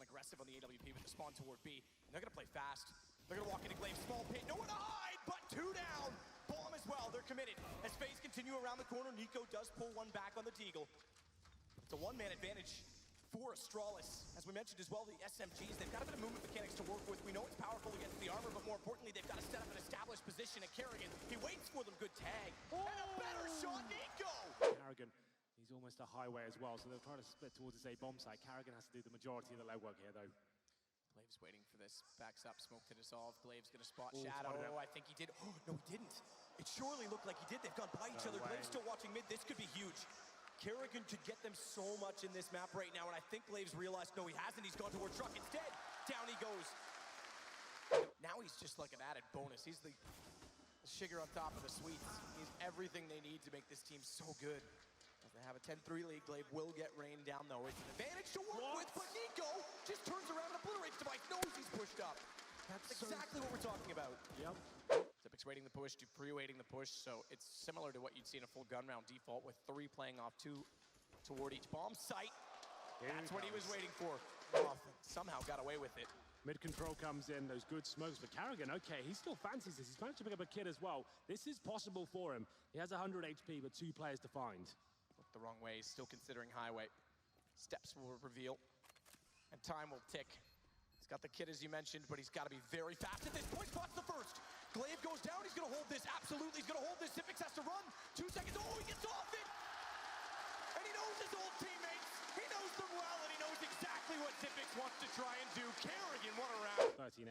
aggressive on the AWP with the spawn toward B. And they're going to play fast. They're going to walk into Glaive, small pit, nowhere to hide, but 2 down. Bomb as well, they're committed. As FaZe continue around the corner, Nico does pull one back on the Deagle. It's a one-man advantage for Astralis. As we mentioned as well, the SMGs, they've got a bit of movement mechanics to work with. We know it's powerful against the armor, but more importantly, they've got to set up an established position at Kerrigan. He waits for them, good tag. And a better shot, Nico! Kerrigan, he's almost a highway as well, so they'll try to split towards his A bomb site. Kerrigan has to do the majority of the legwork here, though. Glaive's waiting for this. Backs up, smoke to dissolve. Glaive's gonna spot Shadow. I think he did. Oh, no, he didn't. It surely looked like he did. They've gone by each other. Glaive's still watching mid. This could be huge. Kerrigan could get them so much in this map right now, and I think Glaive's realized, no, he hasn't. He's gone toward truck instead. Down he goes. Now he's just like an added bonus. He's the sugar on top of the sweets. He's everything they need to make this team so good. As they have a 10-3 lead, Glaive will get rained down though. It's an advantage to work with, but Nico just turns around and obliterates Device, knows he's pushed up. That's exactly what we're talking about. Yep. Typic's waiting the push, Dupree waiting the push, so it's similar to what you'd see in a full gun round default with 3 playing off 2 toward each bomb site. That's what he was waiting for. Somehow got away with it. Mid control comes in, those good smokes, but Kerrigan, okay, he still fancies this. He's managed to pick up a kid as well. This is possible for him. He has 100 HP, but 2 players to find. Looked the wrong way, he's still considering highway. Steps will reveal, and time will tick. He's got the kid as you mentioned, but he's got to be very fast at this point. Spots the first. Glaive goes down, he's going to hold this, absolutely, he's going to hold this. Zippix has to run, 2 seconds, oh, he gets off it! And he knows his old teammates, he knows them well, and he knows exactly what Zippix wants to try and do. Kerrigan, what a round. 13-8.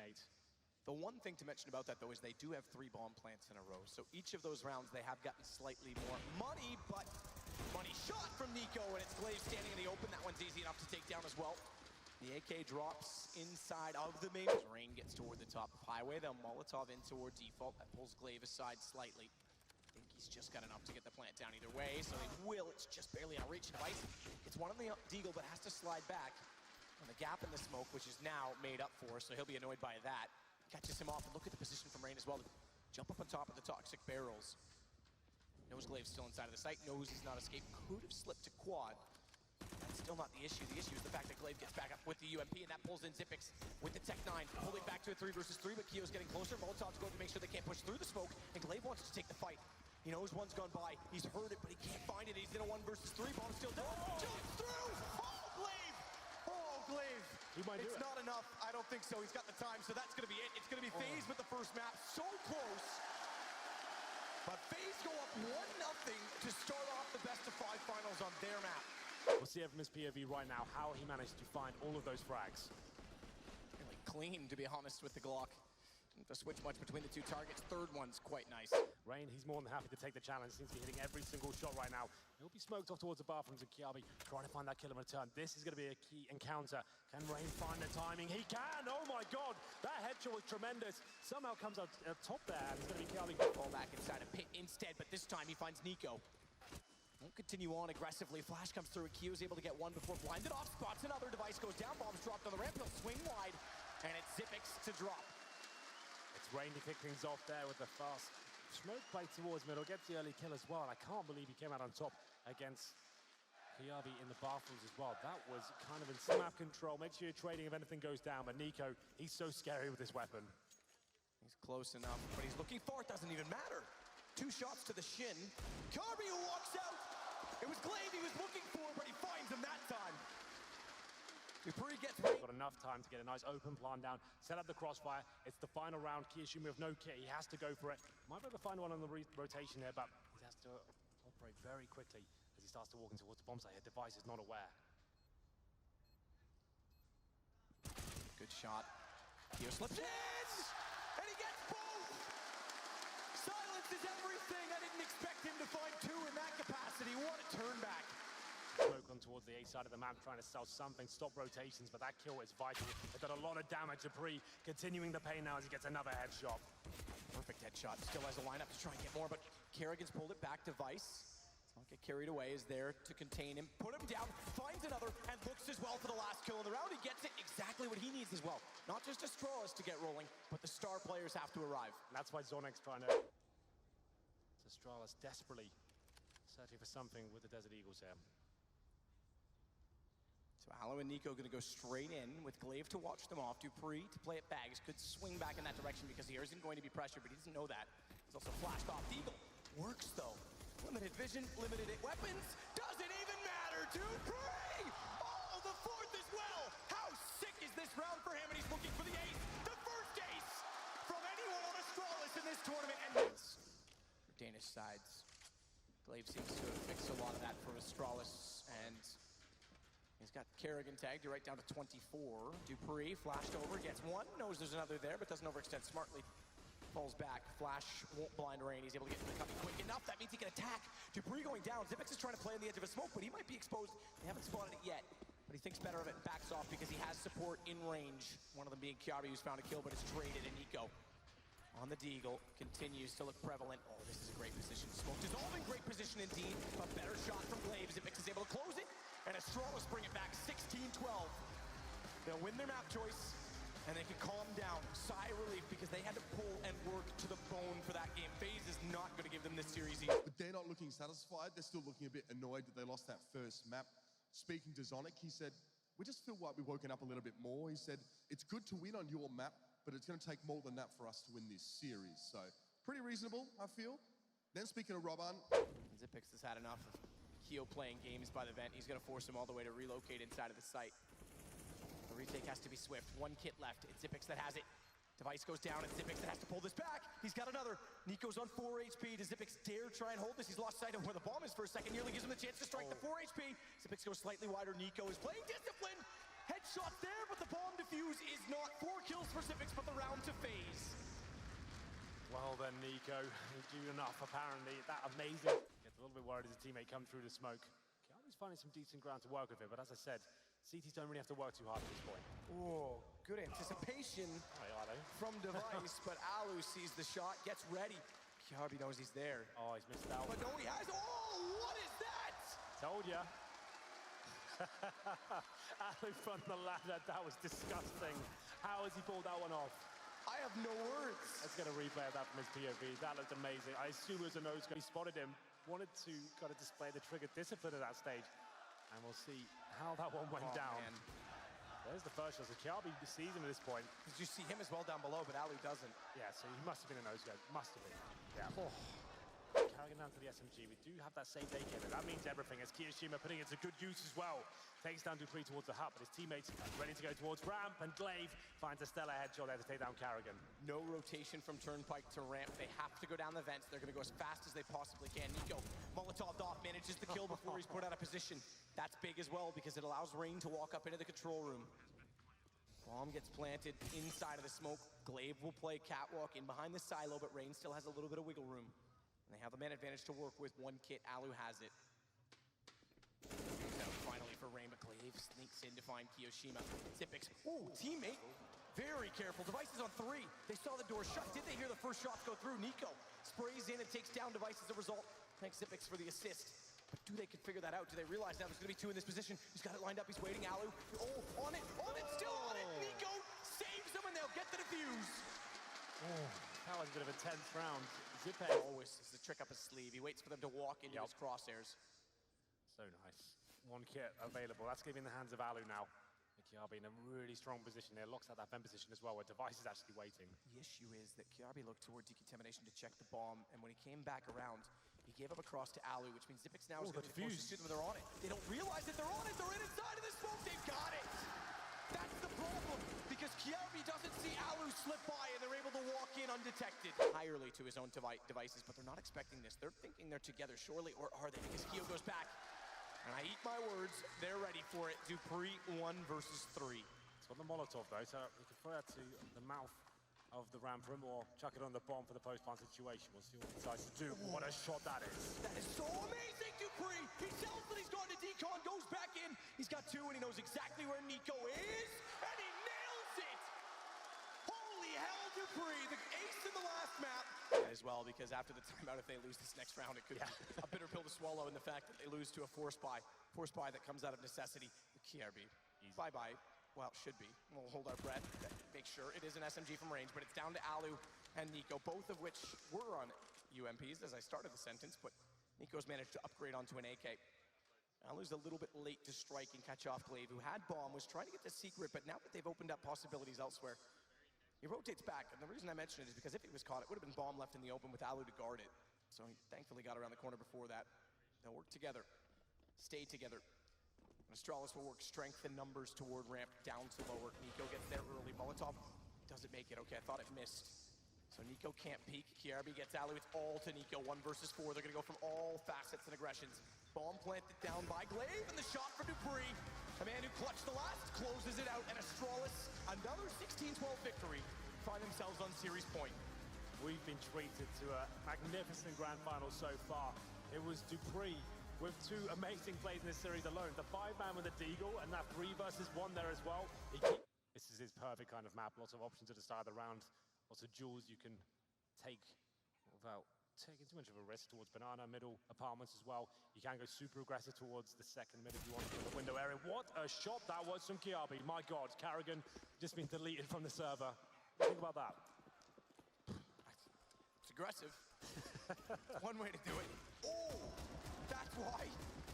The one thing to mention about that, though, is they do have 3 bomb plants in a row. So each of those rounds, they have gotten slightly more money, but money shot from Nico, and it's Glaive standing in the open. That one's easy enough to take down as well. The AK drops inside of the main. Rain gets toward the top of highway. They'll Molotov in toward default. That pulls Glaive aside slightly. I think he's just got enough to get the plant down either way, so they will. It's just barely out of reach. Device, it's one on the Deagle, but has to slide back. And the gap in the smoke, which is now made up for, so he'll be annoyed by that. Catches him off, and look at the position from Rain as well. Jump up on top of the toxic barrels. Knows Glaive's still inside of the site, knows he's not escaped. Could have slipped to quad. That's still not the issue. The issue is the fact that Glaive gets back up with the UMP, and that pulls in Zippix with the Tech 9. Pulling back to a 3 versus 3, but Kio's getting closer. Molotov's going to make sure they can't push through the smoke, and Glaive wants to take the fight. He knows one's gone by. He's heard it, but he can't find it. He's in a 1 versus 3. Bomb's still down. Jumps through! Oh, Glaive! Oh, Glaive! It's not enough. I don't think so. He's got the time, so that's going to be it. It's going to be FaZe with the first map. So close. But FaZe go up 1-0 to start off the best-of-5 finals on their map. We'll see it from his POV right now, how he managed to find all of those frags. Really clean, to be honest, with the Glock. Didn't have to switch much between the 2 targets. Third one's quite nice. Rain, he's more than happy to take the challenge. Seems to be hitting every single shot right now. He'll be smoked off towards the bathrooms, and Kiabi trying to find that kill in return. This is going to be a key encounter. Can Rain find the timing? He can! Oh my god! That headshot was tremendous. Somehow comes out top there, and it's going to be Kiabi. Fall back inside a pit instead, but this time he finds Nico. Won't continue on aggressively. Flash comes through, and Kio's able to get one before blinded off. Spots another. Device goes down. Bomb's dropped on the ramp. He'll swing wide, and it's Zippix to drop. It's Rain to kick things off there with the fast smoke play towards middle. Gets the early kill as well, and I can't believe he came out on top against Kiabi in the bathrooms as well. That was kind of in map control. Make sure you're trading if anything goes down, but Nico, he's so scary with this weapon. He's close enough, but he's looking for it. Doesn't even matter. 2 shots to the shin. Carby who walks out. It was Glaive he was looking for, but he finds him that time. Dupree gets got enough time to get a nice open plan down, set up the crossfire. It's the final round. Kiyoshimi with no kit. He has to go for it. Might be able to find one on the rotation here, but he has to operate very quickly as he starts to walk in towards the bomb site. His Device is not aware. Good shot. Kio slips in! And he gets both! Silence is everything. I didn't expect him to find 2 in that capacity. What a turn back. Smoke on towards the A side of the map, trying to sell something, stop rotations, but that kill is vital. They've done a lot of damage. Dupree continuing the pain now as he gets another headshot. Perfect headshot. Still has a lineup to try and get more, but Kerrigan's pulled it back. Device, don't get carried away, is there to contain him. Put him down, finds another, and looks as well for the last kill in the round. He gets it exactly what he needs as well. Not just Astralis to get rolling, but the star players have to arrive. And that's why Zonek's trying to... Astralis desperately searching for something with the Desert Eagles here. So Aloe and Nico gonna go straight in with Glaive to watch them off. Dupree to play it bags. Could swing back in that direction because he isn't going to be pressured, but he doesn't know that. He's also flashed off. Deagle works though. Limited vision, limited weapons. Doesn't even matter. Dupree! Oh, the fourth as well. How sick is this round for him? And he's looking for the ace. The first ace from anyone on Astralis in this tournament. And that's for Danish sides. Glaive seems to have fixed a lot of that for Astralis, and he's got Kerrigan tagged right down to 24. Dupree flashed over, gets one, knows there's another there, but doesn't overextend smartly. Falls back, Flash won't blind Rain. He's able to get to the cubby quick enough. That means he can attack. Dupree going down. Xyp9x is trying to play on the edge of a smoke, but he might be exposed. They haven't spotted it yet, but he thinks better of it and backs off because he has support in range. One of them being Kiabi, who's found a kill, but it's traded, and Nico on the Deagle continues to look prevalent. Oh, this is a great position. Smoke dissolving, great position indeed. A better shot from Glaive. Xyp9x is able to close it, and Astralis bring it back 16-12. They'll win their map choice, and they can calm down. Sigh of relief because they had to pull and work to the bone for that game. FaZe is not going to give them this series either. But they're not looking satisfied. They're still looking a bit annoyed that they lost that first map. Speaking to Zonic, he said, we just feel like we've woken up a little bit more. He said, it's good to win on your map, but it's going to take more than that for us to win this series. So, pretty reasonable, I feel. Then speaking of Robban. Xyp9x has had enough of Keo playing games by the vent. He's going to force him all the way to relocate inside of the site. The retake has to be swift. One kit left. It's Xyp9x that has it. Device goes down, and Xyp9x that has to pull this back. He's got another. Nico's on 4 HP. Does Xyp9x dare try and hold this? He's lost sight of where the bomb is for a second. Nearly gives him the chance to strike the 4 HP. Xyp9x goes slightly wider. Nico is playing discipline. Headshot there, but the bomb defuse is not 4 kills for Xyp9x, but the round to FaZe. Well then, Nico, you do enough apparently. That amazing. Gets a little bit worried as a teammate comes through the smoke. Kiabi's finding some decent ground to work with it, but as I said, CTs don't really have to work too hard at this point. Oh, good anticipation from Device, but Alu sees the shot, gets ready. Kiabi knows he's there. Oh, he's missed out. But no, he has. Oh, what is that? Told ya. Alu from the ladder, that was disgusting. How has he pulled that one off? I have no words. Let's get a replay of that from his POV. That looked amazing. I assume it was a nose gun. He spotted him, wanted to kind of display the trigger discipline at that stage. And we'll see how that one went down. Man. There's the first shot. So Kiabi sees him at this point. Did you see him as well down below, but Alu doesn't. Yeah, so he must have been a nose gun. Must have been. Yeah. Oh. Carrying down to the SMG. We do have that same day kit, and that means everything as Kiyoshima putting it to good use as well. Takes down Dupree towards the hut, but his teammates ready to go towards ramp, and Glaive finds a stellar headshot there to take down Carrigan. No rotation from Turnpike to ramp. They have to go down the vents. They're going to go as fast as they possibly can. Nico, Molotov'd off, manages the kill before he's put out of position. That's big as well because it allows Rain to walk up into the control room. Bomb gets planted inside of the smoke. Glaive will play catwalk in behind the silo, but Rain still has a little bit of wiggle room. And they have the man advantage to work with. One kit, Alu has it. Finally for Rain, but Glaive sneaks in to find Kiyoshima. Xyp9x, ooh, teammate, very careful. Device is on 3. They saw the door shut. Did they hear the first shots go through? Nico sprays in and takes down Device as a result. Thanks Xyp9x for the assist. But do they figure that out? Do they realize now there's going to be 2 in this position? He's got it lined up. He's waiting. Alu, oh, on it, still on it. Nico saves them, and they'll get the defuse. Oh, that was a bit of a tense round. Xyp9x always is the trick up his sleeve. He waits for them to walk into his crosshairs. So nice. One kit available. That's going to be in the hands of Alu now. Kiabi in a really strong position there. Locks out that vent position as well, where Device is actually waiting. The issue is that Kiabi looked toward decontamination to check the bomb, and when he came back around, he gave up a cross to Alu, which means Xyp9x now is going to be closest to them. They're on it. They don't realize that they're on it. They're inside of the smoke. They've got it. That's the problem, because Kiabi doesn't see Alu slip by, and they're able to walk in undetected. Entirely to his own devices, but they're not expecting this. They're thinking they're together, surely, or are they? Because Keo goes back. And I eat my words, they're ready for it. Dupree 1 versus 3. It's on the Molotov though, so we can throw that to the mouth of the ramp room or chuck it on the bomb for the post-plant situation. We'll see what he decides to do. What a shot that is. That is so amazing, Dupree. He tells that he's gone to decon, goes back in. He's got 2 and he knows exactly where Nico is, and he nails it. Holy hell, Dupree, the ace in the last map. As well, because after the timeout, if they lose this next round, it could be a bitter pill to swallow in the fact that they lose to a force buy that comes out of necessity. The KRB, bye-bye. Well, should be. We'll hold our breath, make sure it is an SMG from range, but it's down to Alu and Nico, both of which were on UMPs as I started the sentence, but Nico's managed to upgrade onto an AK. Alu's a little bit late to strike and catch off Glaive, who had bomb, was trying to get the secret, but now that they've opened up possibilities elsewhere, he rotates back. And the reason I mention it is because if he was caught, it would have been bomb left in the open with Alu to guard it. So he thankfully got around the corner before that. They'll work together, stay together. Astralis will work strength and numbers toward ramp down to lower. Nico gets there early. Molotov doesn't make it. Okay, I thought it missed. So Nico can't peek. KRB gets Alu. It's all to Nico. 1 versus 4. They're going to go from all facets and aggressions. Bomb planted down by Glaive, and the shot for Dupree. A man who clutched the last, closes it out, and Astralis, another 16-12 victory, find themselves on series point. We've been treated to a magnificent grand final so far. It was Dupree with 2 amazing plays in this series alone. The 5-man with the Deagle, and that 3 versus 1 there as well. This is his perfect kind of map. Lots of options at the start of the round. Lots of jewels you can take without taking too much of a risk towards banana, middle, apartments as well. You can go super aggressive towards the second mid if you want to in the window area. What a shot that was from Kiabi. My God, Carrigan just been deleted from the server. Think about that. It's aggressive. One way to do it. Oh, that's why.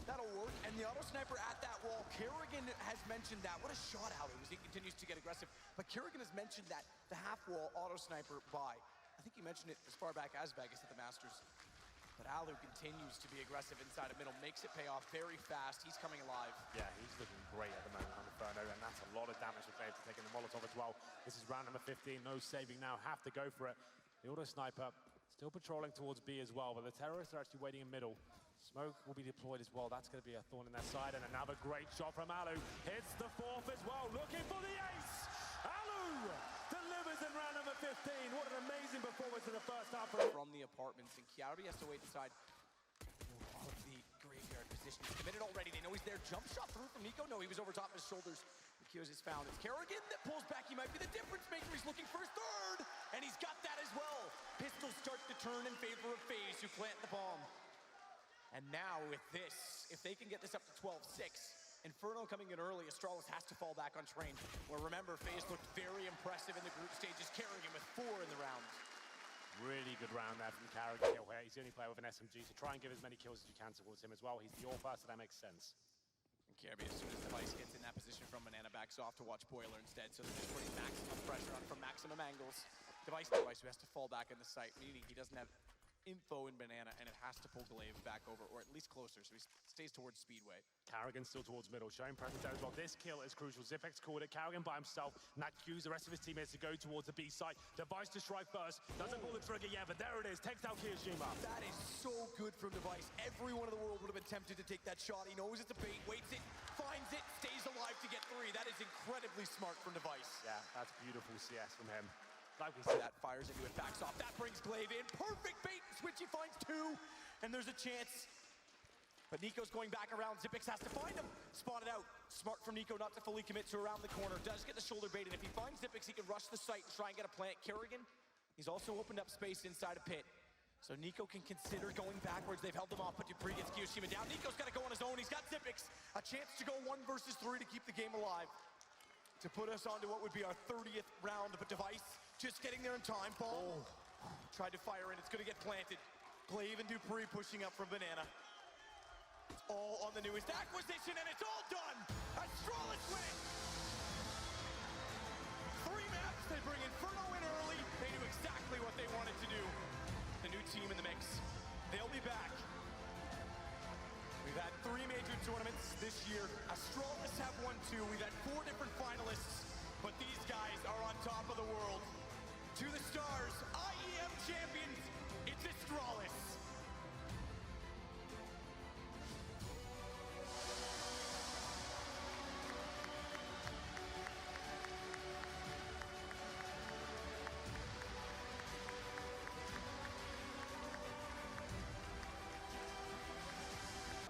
That'll work. And the auto sniper at that wall, Kerrigan has mentioned that. What a shot out it was. He continues to get aggressive. But Kerrigan has mentioned that the half wall auto sniper by. I think he mentioned it as far back as Vegas at the Masters. But Alu continues to be aggressive inside of middle, makes it pay off very fast. He's coming alive. Yeah, he's looking great at the moment on Inferno, and that's a lot of damage for Glaive to take in the Molotov as well. This is round number 15, no saving now, have to go for it. The auto sniper still patrolling towards B as well, but the terrorists are actually waiting in middle. Smoke will be deployed as well. That's going to be a thorn in their side, and another great shot from Alu. Hits the 4th as well, looking for the ace! Alu delivers in round number 15. What an amazing performance in the first half. From the apartments, and Kiabi has to wait inside all of the graveyard position. He's committed already. They know he's there. Jump shot through from Nico. No, he was over top of his shoulders. Nico's is found. It's Kerrigan that pulls back. He might be the difference maker. He's looking for his 3rd, and he's got that as well. Pistols start to turn in favor of FaZe, who plant the bomb. And now with this, if they can get this up to 12-6, Inferno coming in early, Astralis has to fall back on train. Where remember, FaZe looked very impressive in the group stages, Kerrigan with 4 in the round. Really good round there from Kerrigan. He's the only player with an SMG, so try and give as many kills as you can towards him as well. He's the all-pass, so that makes sense. And KRB, as soon as Device gets in that position from Banana, backs off to watch Boiler instead, so they're just putting maximum pressure on from maximum angles. Device who has to fall back in the site, meaning he doesn't have info in Banana, and it has to pull Glaive back over, or at least closer, so he stays towards Speedway. Carrigan still towards middle, showing presence there as well. This kill is crucial. Zipex called it. Carrigan by himself, and that cues the rest of his teammates to go towards the B site. Device to strike first. Doesn't pull the trigger yet, but there it is. Takes out Kiyashima. That is so good from Device. Everyone in the world would have been tempted to take that shot. He knows it's a bait, waits it, finds it, stays alive to get 3. That is incredibly smart from Device. Yeah, that's beautiful CS from him. Like we said, that fires into it, backs off. That brings Glaive in. Perfect bait and switch. He finds 2, and there's a chance. But Nico's going back around. Zipex has to find him. Spotted out. Smart from Nico not to fully commit to around the corner. Does get the shoulder bait, and if he finds Zipex, he can rush the site and try and get a plant. Kerrigan, he's also opened up space inside a pit. So Nico can consider going backwards. They've held him off, but Dupree gets Kiyashima down. Nico's got to go on his own. He's got Zipex. A chance to go 1 versus 3 to keep the game alive. To put us onto what would be our 30th round of a Device. Just getting there in time. Ball tried to fire in. It's going to get planted. Glaive and Dupree pushing up from Banana. It's all on the newest acquisition, and it's all done. Astralis win it. 3 maps. They bring Inferno in early. They knew exactly what they wanted to do. The new team in the mix. They'll be back. We've had 3 major tournaments this year. Astralis have won 2. We've had 4 different finalists, but these guys are on top of the world. To the stars, IEM champions, it's Astralis.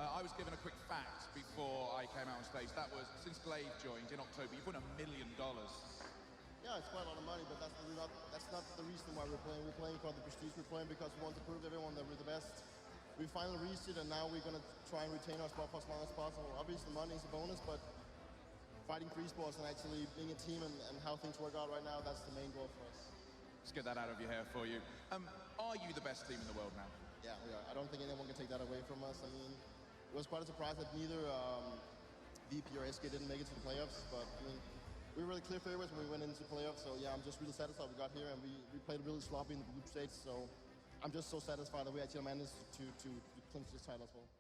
I was given a quick fact before I came out on stage. That was, since Glaive joined in October, you've won $1 million. Yeah, it's quite a lot of money, but that's not the reason why we're playing. We're playing for the prestige. We're playing because we want to prove to everyone that we're the best. We finally reached it, and now we're going to try and retain our spot for as long as possible. Obviously, money is a bonus, but fighting free sports and actually being a team and how things work out right now, that's the main goal for us. Let's get that out of your hair for you. Are you the best team in the world now? Yeah, we are. I don't think anyone can take that away from us. I mean, it was quite a surprise that neither VP or SK didn't make it to the playoffs. But I mean, we were really clear favorites when we went into the playoffs. So yeah, I'm just really satisfied we got here, and we played really sloppy in the group stage. So I'm just so satisfied that we actually managed to clinch this title as well.